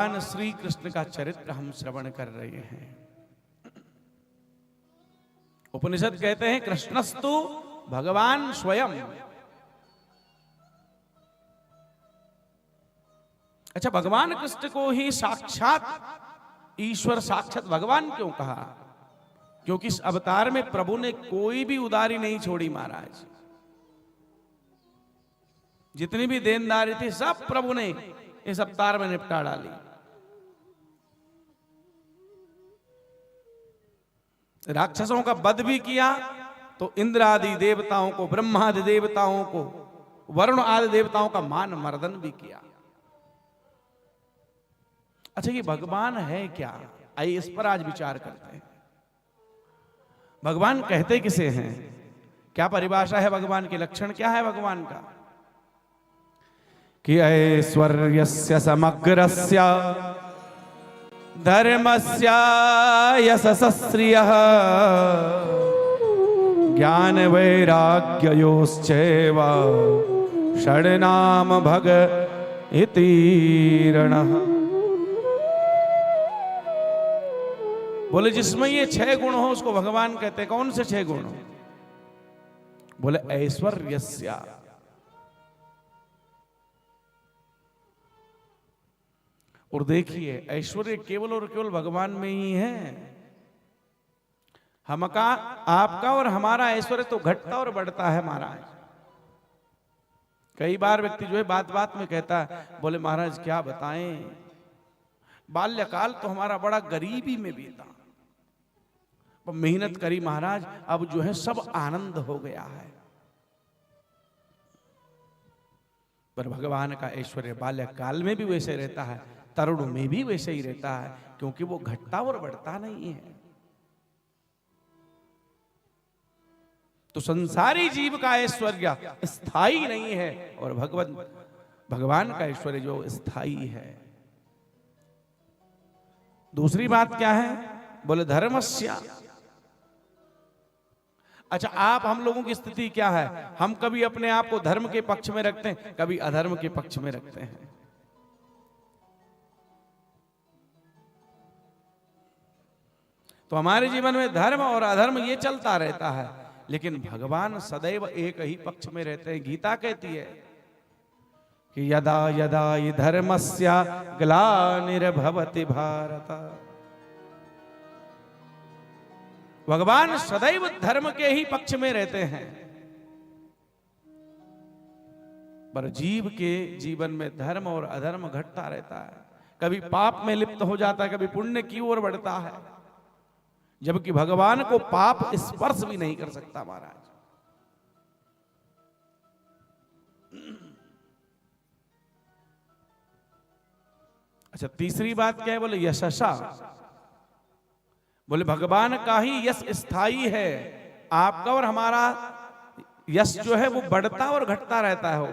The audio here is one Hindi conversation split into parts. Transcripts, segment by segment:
भगवान श्री कृष्ण का चरित्र हम श्रवण कर रहे हैं। उपनिषद कहते हैं कृष्णस्तु भगवान स्वयं। अच्छा, भगवान कृष्ण को ही साक्षात ईश्वर, साक्षात भगवान क्यों कहा? क्योंकि इस अवतार में प्रभु ने कोई भी उदारी नहीं छोड़ी महाराज। जितनी भी देनदारी थी सब प्रभु ने इस अवतार में निपटा डाली। राक्षसों का वध भी किया तो इंद्र आदि देवताओं को, ब्रह्मादि देवताओं को, वरुण आदि देवताओं का मान मर्दन भी किया। अच्छा, ये भगवान है क्या? आइए इस पर आज विचार करते हैं। भगवान कहते किसे हैं? क्या परिभाषा है भगवान की? लक्षण क्या है भगवान का? कि ऐश्वर्यस्य समग्रस्य धर्मस्य यशस्श्रियः ज्ञान वैराग्ययोश्चैव षड्नाम भग इति रणः। बोले जिसमें ये 6 गुण हो उसको भगवान कहते हैं। कौन से 6 गुण? बोले ऐश्वर्यस्य। और देखिए, ऐश्वर्य केवल और केवल भगवान में ही है। हमका, आपका और हमारा ऐश्वर्य तो घटता और बढ़ता है महाराज। कई बार व्यक्ति जो है बात बात में कहता है, बोले महाराज क्या बताएं, बाल्यकाल तो हमारा बड़ा गरीबी में बीता, मेहनत करी महाराज, अब जो है सब आनंद हो गया है। पर भगवान का ऐश्वर्य बाल्यकाल में भी वैसे रहता है, तरुण में भी वैसे ही रहता है, क्योंकि वो घटता और बढ़ता नहीं है। तो संसारी जीव का ऐश्वर्य स्थायी नहीं है और भगवान का ऐश्वर्य जो स्थायी है। दूसरी बात क्या है? बोले धर्मस्य। अच्छा, आप हम लोगों की स्थिति क्या है? हम कभी अपने आप को धर्म के पक्ष में रखते हैं, कभी अधर्म के पक्ष में रखते हैं। तो हमारे जीवन में धर्म और अधर्म ये चलता रहता है, लेकिन भगवान सदैव एक ही पक्ष में रहते हैं। गीता कहती है कि यदा यदा हि धर्मस्य ग्लानिर्भवति भारत। भगवान सदैव धर्म के ही पक्ष में रहते हैं, पर जीव के जीवन में धर्म और अधर्म घटता रहता है। कभी पाप में लिप्त हो जाता है, कभी पुण्य की ओर बढ़ता है, जबकि भगवान को पाप स्पर्श भी नहीं कर सकता महाराज। अच्छा, तीसरी बात क्या है? बोले यशसा। बोले भगवान का ही यश स्थायी है। आपका और हमारा यश जो है वो बढ़ता और घटता रहता है।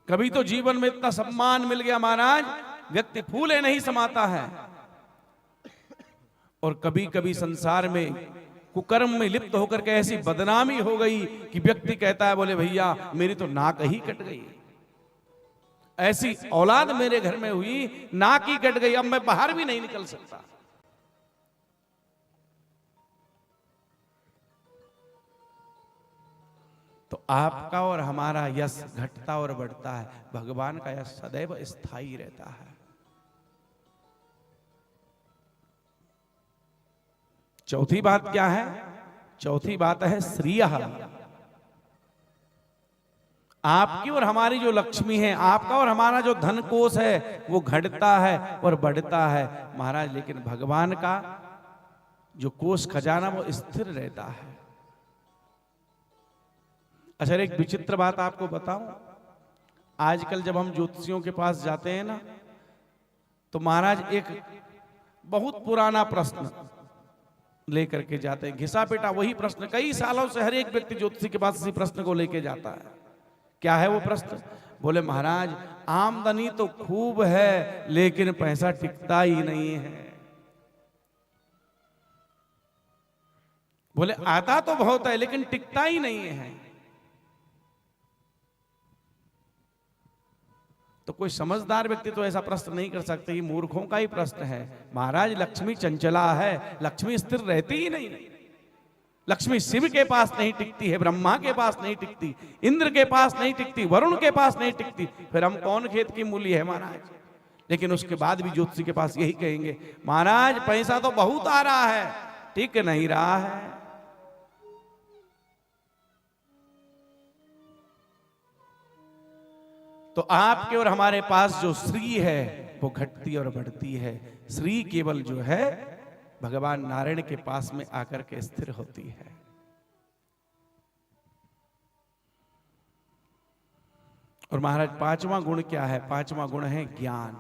कभी तो जीवन में इतना सम्मान मिल गया महाराज, व्यक्ति फूले नहीं समाता है, और कभी कभी संसार में कुकर्म में लिप्त होकर के ऐसी बदनामी हो गई कि व्यक्ति कहता है, बोले भैया मेरी तो नाक ही कट गई, ऐसी औलाद मेरे घर में हुई, नाक ही कट गई, अब मैं बाहर भी नहीं निकल सकता। तो आपका और हमारा यश घटता और बढ़ता है, भगवान का यश सदैव स्थायी रहता है। चौथी बात क्या है? चौथी बात है श्रियः। आपकी और हमारी जो लक्ष्मी है, आपका और हमारा जो धन कोष है, वो घटता है और बढ़ता है महाराज, लेकिन भगवान का जो कोष खजाना वो स्थिर रहता है। अच्छा, एक विचित्र बात आपको बताऊं। आजकल जब हम ज्योतिषियों के पास जाते हैं ना, तो महाराज एक बहुत पुराना प्रश्न लेकर के जाते हैं, घिसा पेटा वही प्रश्न। कई सालों से हर एक व्यक्ति ज्योतिषी के पास इसी प्रश्न को लेके जाता है। क्या है वो प्रश्न? बोले महाराज आमदनी तो खूब है, लेकिन पैसा टिकता ही नहीं है। बोले आता तो बहुत है, लेकिन टिकता ही नहीं है। तो कोई समझदार व्यक्ति तो ऐसा प्रश्न नहीं कर सकते, ये मूर्खों का ही प्रश्न है। महाराज लक्ष्मी चंचला है, लक्ष्मी स्थिर रहती ही नहीं। लक्ष्मी शिव के पास नहीं टिकती है, ब्रह्मा के पास नहीं टिकती, इंद्र के पास नहीं टिकती, वरुण के पास नहीं टिकती, फिर हम कौन खेत की मूली है महाराज। लेकिन उसके बाद भी ज्योतिषी के पास यही कहेंगे, महाराज पैसा तो बहुत आ रहा है, टिक नहीं रहा है। तो आपके और हमारे पास जो श्री है वो घटती और बढ़ती है। श्री केवल जो है भगवान नारायण के पास में आकर के स्थिर होती है। और महाराज पांचवा गुण क्या है? पांचवा गुण है ज्ञान।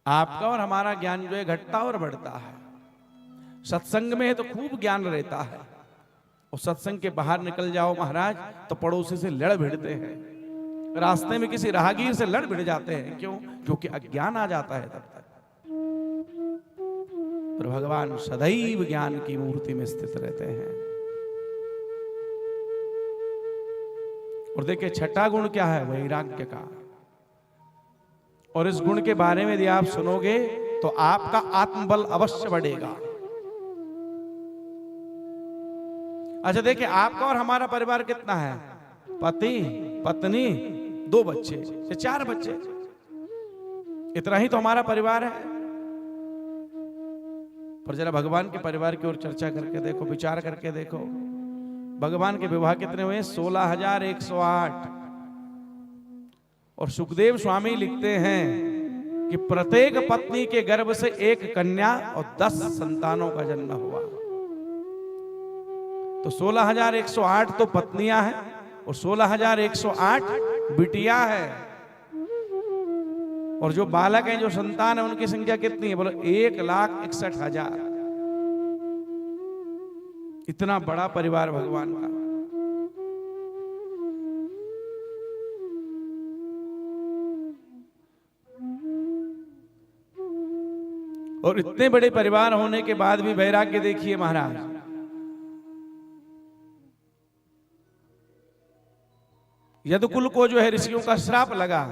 आपका और हमारा ज्ञान जो है घटता और बढ़ता है। सत्संग में है तो खूब ज्ञान रहता है, और सत्संग के बाहर निकल जाओ महाराज तो पड़ोसी से लड़ भिड़ते हैं, रास्ते में किसी राहगीर से लड़ भिड़ जाते हैं। क्यों? क्योंकि अज्ञान आ जाता है तब तक। पर भगवान सदैव ज्ञान की मूर्ति में स्थित रहते हैं। और देखिए छठा गुण क्या है? वैराग्य का। और इस गुण के बारे में यदि आप सुनोगे तो आपका आत्मबल अवश्य बढ़ेगा। अच्छा देखिए, आपका और हमारा परिवार कितना है? पति पत्नी 2 बच्चे या 4 बच्चे, इतना ही तो हमारा परिवार है। पर जरा भगवान के परिवार की ओर चर्चा करके देखो, विचार करके देखो। भगवान के विवाह कितने हुए? 16,108। और सुखदेव स्वामी लिखते हैं कि प्रत्येक पत्नी के गर्भ से 1 कन्या और 10 संतानों का जन्म हुआ। तो 16,108 तो पत्नियां हैं और 16,108 बिटिया है। और जो बालक हैं, जो संतान है, उनकी संख्या कितनी है? बोलो 1,61,000। इतना बड़ा परिवार भगवान का। और इतने बड़े परिवार होने के बाद भी वैराग्य देखिए महाराज। यदुकुल को जो है ऋषियों का श्राप लगा,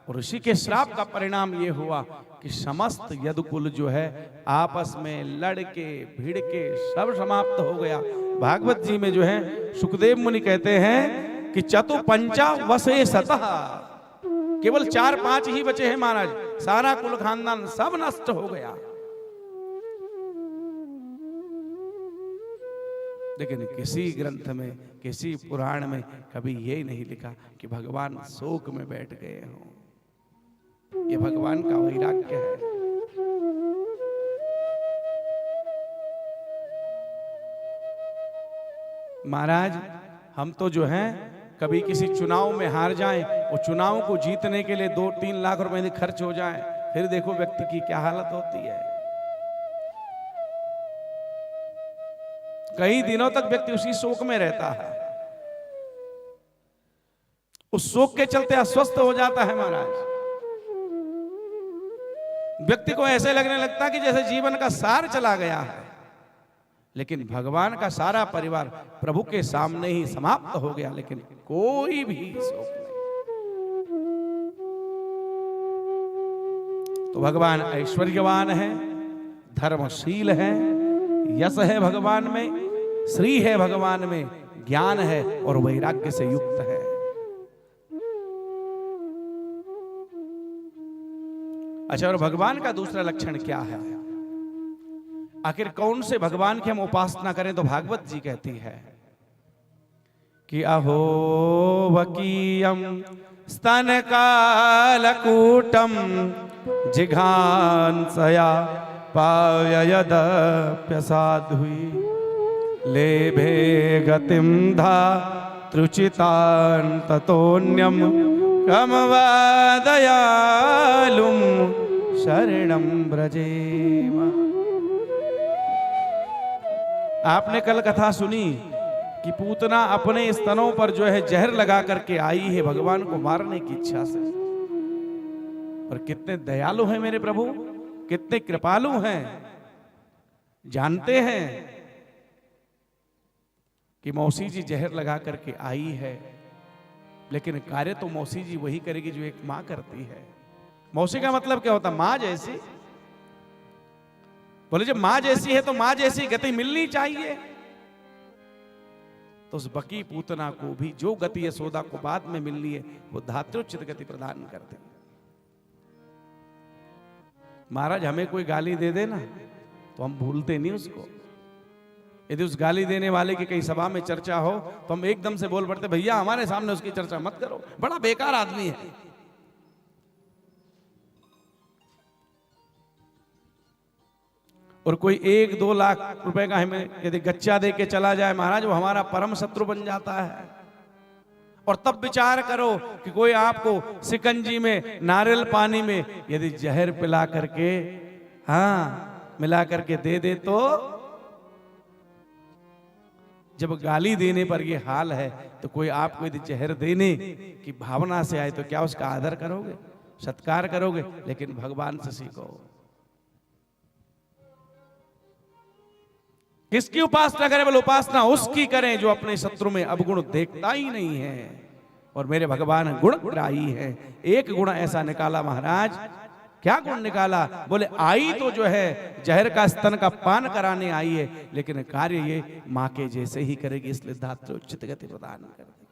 और ऋषि के श्राप का परिणाम ये हुआ कि समस्त यदुकुल जो है आपस में लड़के भिड़के सब समाप्त हो गया। भागवत जी में जो है सुखदेव मुनि कहते हैं कि चतुपंचा वसे सतः, केवल 4-5 ही बचे हैं महाराज, सारा कुल खानदान सब नष्ट हो गया। लेकिन किसी ग्रंथ में, किसी पुराण में कभी ये नहीं लिखा कि भगवान शोक में बैठ गए हों। ये भगवान का वैराग्य है। महाराज हम तो जो हैं कभी किसी चुनाव में हार जाएं, और चुनाव को जीतने के लिए 2-3 लाख रुपए यदि खर्च हो जाए, फिर देखो व्यक्ति की क्या हालत होती है। कई दिनों तक व्यक्ति उसी शोक में रहता है, उस शोक के चलते अस्वस्थ हो जाता है महाराज। व्यक्ति को ऐसे लगने लगता है कि जैसे जीवन का सार चला गया है। लेकिन भगवान का सारा परिवार प्रभु के सामने ही समाप्त हो गया, लेकिन कोई भी शोक नहीं। तो भगवान ऐश्वर्यवान है, धर्मशील है, यश है भगवान में, श्री है भगवान में, ज्ञान है और वैराग्य से युक्त है। अच्छा, और भगवान का दूसरा लक्षण क्या है? आखिर कौन से भगवान की हम उपासना करें? तो भागवत जी कहती है कि अहो वकीयम स्तन कालकूटम जिघांसया पाययदप्यसाध्वी लेभे गतिम धातृचितान् ततोऽन्यं कमवादयालुं शरणं व्रजेम। आपने कल कथा सुनी कि पूतना अपने स्तनों पर जो है जहर लगा करके आई है भगवान को मारने की इच्छा से। और कितने दयालु हैं मेरे प्रभु, कितने कृपालु हैं। जानते हैं कि मौसी जी जहर लगा करके आई है, लेकिन कार्य तो मौसी जी वही करेगी जो एक मां करती है। मौसी का मतलब क्या होता? मां जैसी। बोले जब मां जैसी है तो मां जैसी गति मिलनी चाहिए। तो उस बकी पूतना को भी जो गति यशोदा को बाद में मिलनी है वो धात्रोचित गति प्रदान करते हैं। महाराज हमें कोई गाली दे दे ना तो हम भूलते नहीं उसको। यदि उस गाली देने वाले की कहीं सभा में चर्चा हो तो हम एकदम से बोल पड़ते, भैया हमारे सामने उसकी चर्चा मत करो, बड़ा बेकार आदमी है। और कोई 1-2 लाख रुपए का हमें यदि गच्चा दे के चला जाए महाराज, वो हमारा परम शत्रु बन जाता है। और तब विचार करो कि कोई आपको सिकंजी में, नारियल पानी में यदि जहर पिला करके, हाँ मिला करके दे दे, तो जब गाली देने पर ये हाल है तो कोई आपको यदि जहर देने की भावना से आए तो क्या उसका आदर करोगे, सत्कार करोगे? लेकिन भगवान से सीखो। किसकी उपासना करें? बोले उपासना उसकी करें जो अपने शत्रु में अवगुण देखता ही नहीं है। और मेरे भगवान गुणग्राही है। एक गुण ऐसा निकाला महाराज। क्या गुण निकाला? बोले आई तो जो है जहर का स्तन का पान कराने आई है, लेकिन कार्य ये मां के जैसे ही करेगी, इसलिए धात्रोचित गति प्रदान कर दी।